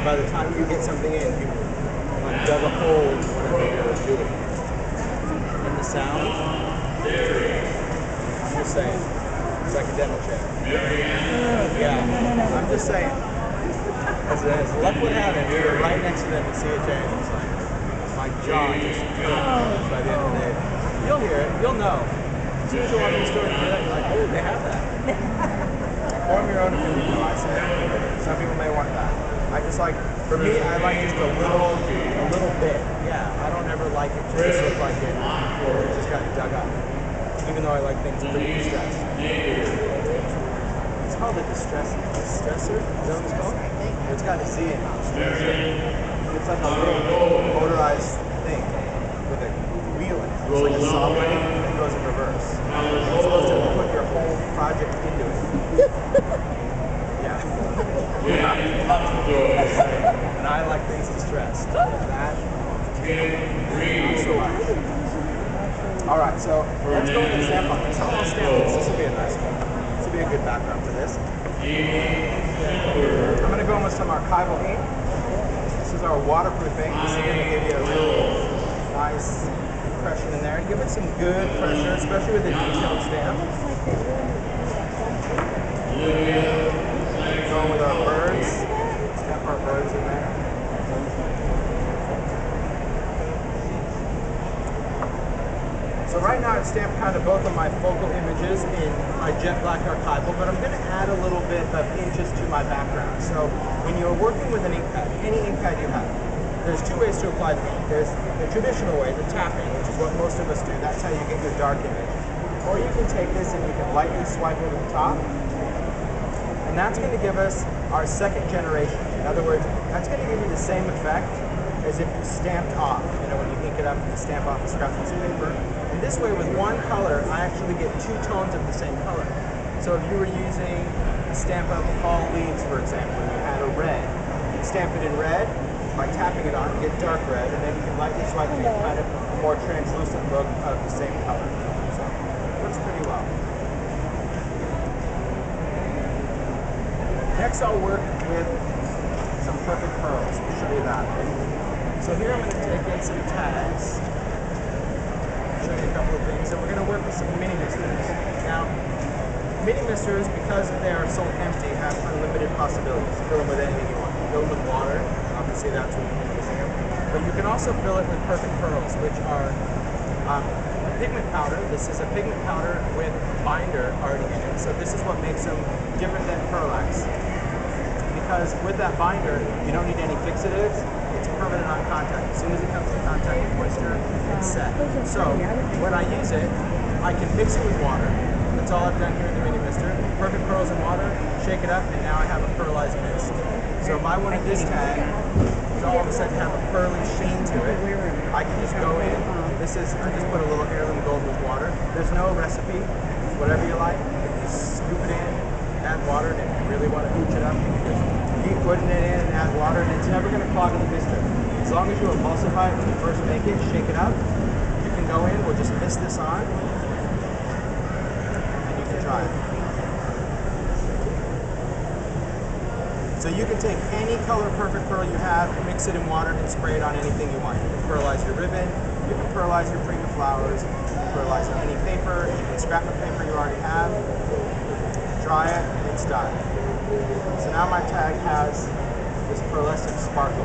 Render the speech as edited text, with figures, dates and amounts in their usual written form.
by the time you get something in, you dug a hole in whatever you're doing. And the sound, I'm just saying, it's like a demo chair. Yeah, I'm just saying. As luck would have it, we were right next to them in CHA, and it's like, my jaw just by the end of the day. You'll hear it, you'll know. As soon as you walk in the store and hear that, you're like, oh, they have that. Form your own opinion, though, I say. Some people may want that. I just like, for me, I like just a little bit. Yeah, I don't ever like it to just look like it just got dug up. Even though I like things pretty distressed. It's called a distessor? Is that what it's called? It's got a Z in it. It's like a little motorized thing with a wheel in it. It's like a saw blade that goes in reverse. It's supposed to put your whole project into it. Yeah. And I like things distressed. That, not so much. Alright, so let's go into the stamp on this. I'll stamp this. This will be a nice one. This will be a good background for this. I'm going to go in with some archival ink. This is our waterproofing. This is going to give you a really nice impression in there. Give it some good pressure, especially with a detailed stamp. Going with our birds. Stamp our birds in there. So right now I've stamped kind of both of my focal images in my jet black archival, but I'm going to add a little bit of inches to my background. So when you're working with an ink pad, any ink pad you have, there's two ways to apply the ink. There's the traditional way, the tapping, which is what most of us do. That's how you get your dark image. Or you can take this and you can lightly swipe over the top, and that's going to give us our second generation. In other words, that's going to give you the same effect as if you stamped off, you know, when you ink it up and you stamp off a scrap piece of paper. And this way, with one color, I actually get two tones of the same color. So if you were using a stamp of fall leaves, for example, and you had a red, you stamp it in red, by tapping it on, you get dark red, and then you can lightly swipe and get kind of a more translucent look of the same color. So it works pretty well. Next, I'll work with some perfect pearls. I'll show you that. So here I'm going to take in some tags, show you a couple of things, and we're going to work with some mini misters. Now, mini misters, because they are so empty, have unlimited possibilities. Fill them with anything you want. Fill them with water, obviously that's what you're using them. But you can also fill it with perfect pearls, which are a pigment powder. This is a pigment powder with binder already in it. So this is what makes them different than Pearlax. Because with that binder, you don't need any fixatives. It's permanent on contact. As soon as it comes in contact with moisture, it's set. So when I use it, I can mix it with water. That's all I've done here in the mini mister. Perfect pearls and water, shake it up, and now I have a pearlized mist. So if I wanted this tag to all of a sudden have a pearly sheen to it, I can just go in. I just put a little heirloom gold with water. There's no recipe. It's whatever you like. You just scoop it in, add water, and if you really want to hooch it up, you can just keep putting it in and add water, and it's never going to clog the mister. As long as you emulsify it when you first make it, shake it up, you can go in, we'll just mist this on, and you can try it. So you can take any color perfect pearl you have, mix it in water, and spray it on anything you want. You can pearlize your ribbon, you can pearlize your premium flowers, you can pearlize any paper, any scrapbook paper you already have. Dry it, and it's done. So now my tag has this pearlescent sparkle.